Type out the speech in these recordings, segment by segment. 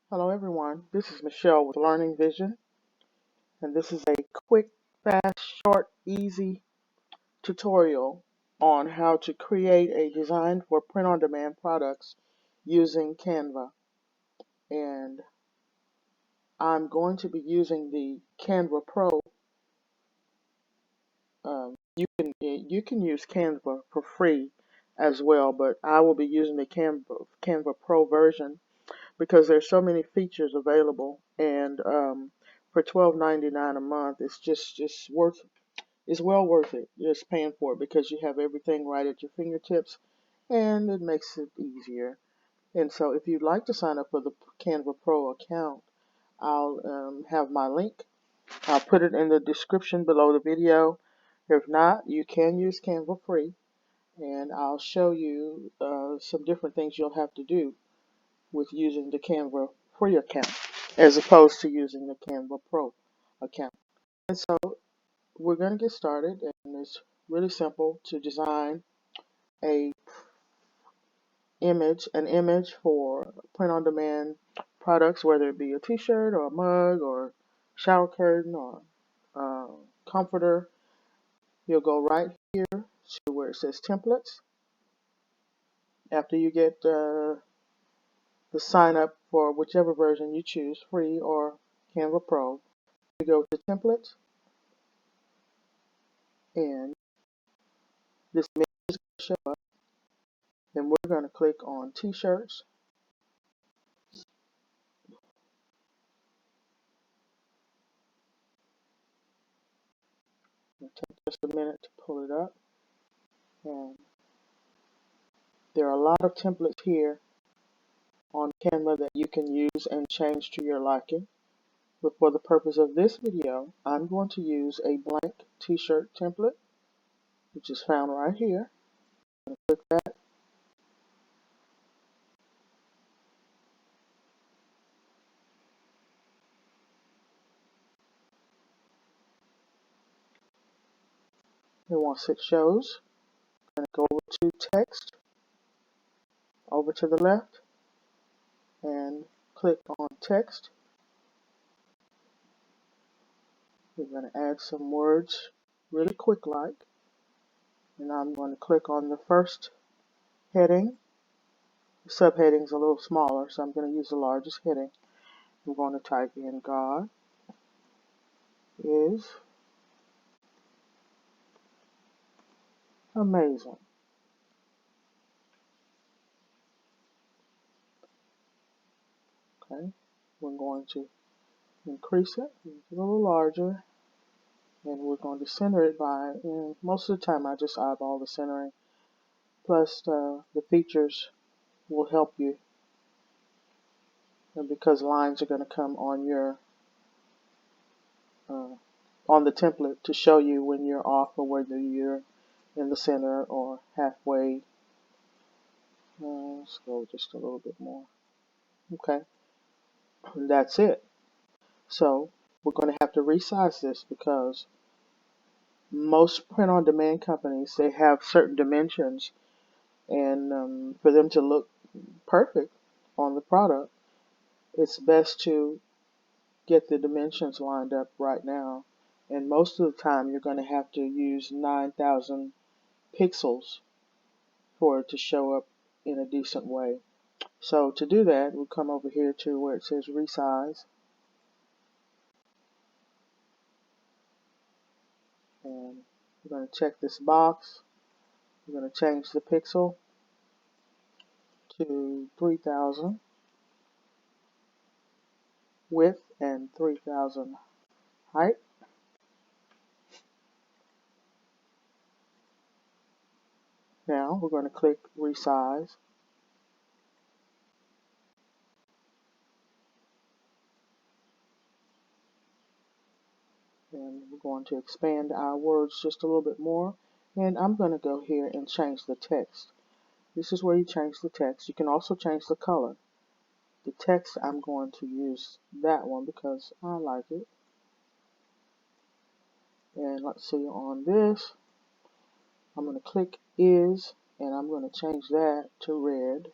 Hello everyone, this is Michelle with Learning Vision, and this is a quick, fast, short, easy tutorial on how to create a design for print-on-demand products using Canva. And I'm going to be using the Canva Pro. You can use Canva for free as well, but I will be using the Canva Pro version because there's so many features available, and for $12.99 a month, it's just worth it's well worth it. Just paying for it because you have everything right at your fingertips, and it makes it easier. And so, if you'd like to sign up for the Canva Pro account, I'll have my link. I'll put it in the description below the video. If not, you can use Canva free, and I'll show you some different things you'll have to do with using the Canva free account as opposed to using the Canva Pro account. And so we're going to get started, and it's really simple to design a an image for print-on-demand products, whether it be a t-shirt or a mug or shower curtain or uh, comforter. You'll go right here to where it says templates. After you get the sign up for whichever version you choose, free or Canva Pro, you go to templates, and this image is going to show up. Then we're going to click on t-shirts. It'll take just a minute to pull it up. And there are a lot of templates here on Canva that you can use and change to your liking. But for the purpose of this video, I'm going to use a blank t-shirt template, which is found right here. I'm going to click that. And once it shows, I'm going to go over to text, over to the left, and click on text. We're going to add some words really quick like. And I'm going to click on the first heading. The subheading's a little smaller, so I'm going to use the largest heading. I'm going to type in God is amazing. Okay, we're going to increase it, make it a little larger, and we're going to center it by, most of the time I just eyeball the centering, plus the features will help you, because lines are going to come on your uh, on the template to show you when you're off or whether you're in the center or halfway. Let's go just a little bit more. Okay, and that's it. So we're going to have to resize this because most print-on-demand companies, they have certain dimensions, and for them to look perfect on the product, it's best to get the dimensions lined up right now. And most of the time, you're going to have to use 9,000 pixels for it to show up in a decent way. So to do that, we'll come over here to where it says resize, and we're going to check this box. We're going to change the pixel to 3,000 width and 3,000 height. Now we're going to click resize, and we're going to expand our words just a little bit more, and I'm going to go here and change the text. This is where you change the text. You can also change the color. The text, I'm going to use that one because I like it. And let's see, on this, I'm going to click is, and I'm going to change that to red.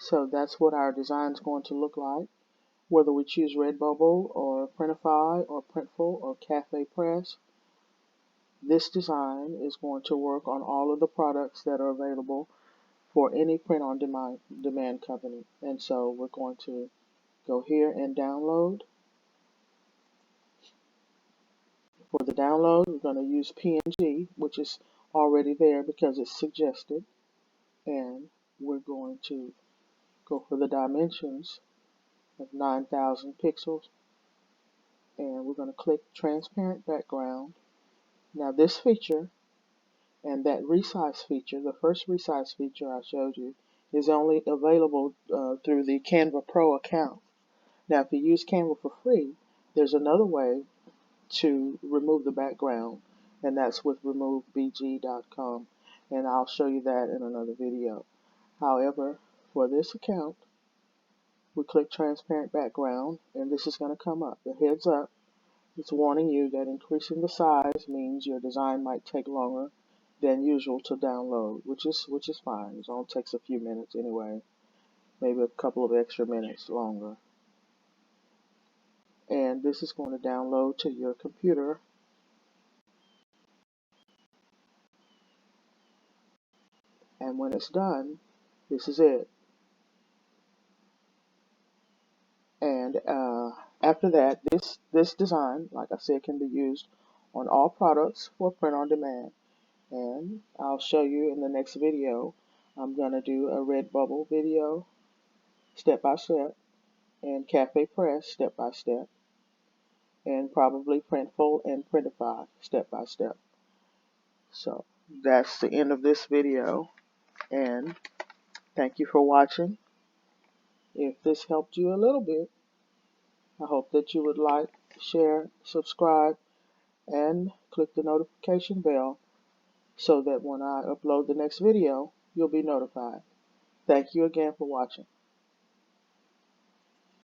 So that's what our design is going to look like. Whether we choose Redbubble or Printify or Printful or Cafe Press, this design is going to work on all of the products that are available for any print-on-demand company. And so we're going to go here and download. For the download, we're going to use PNG, which is already there because it's suggested. And we're going to go for the dimensions of 9,000 pixels. And we're going to click Transparent Background. Now this feature and that resize feature, the first resize feature I showed you, is only available through the Canva Pro account. Now if you use Canva for free, there's another way to remove the background, and that's with removebg.com, and I'll show you that in another video. However, for this account, we click Transparent Background, and this is going to come up. The heads up, it's warning you that increasing the size means your design might take longer than usual to download, which is fine. It only takes a few minutes anyway, maybe a couple of extra minutes longer. And this is going to download to your computer. And when it's done, this is it. And after that, this design, like I said, can be used on all products for print on demand. And I'll show you in the next video. I'm going to do a Redbubble video, step by step, and Cafe Press, step by step, and probably Printful and Printify, step by step. So that's the end of this video, and thank you for watching. If this helped you a little bit, I hope that you would like, share, subscribe, and click the notification bell so that when I upload the next video, you'll be notified. Thank you again for watching.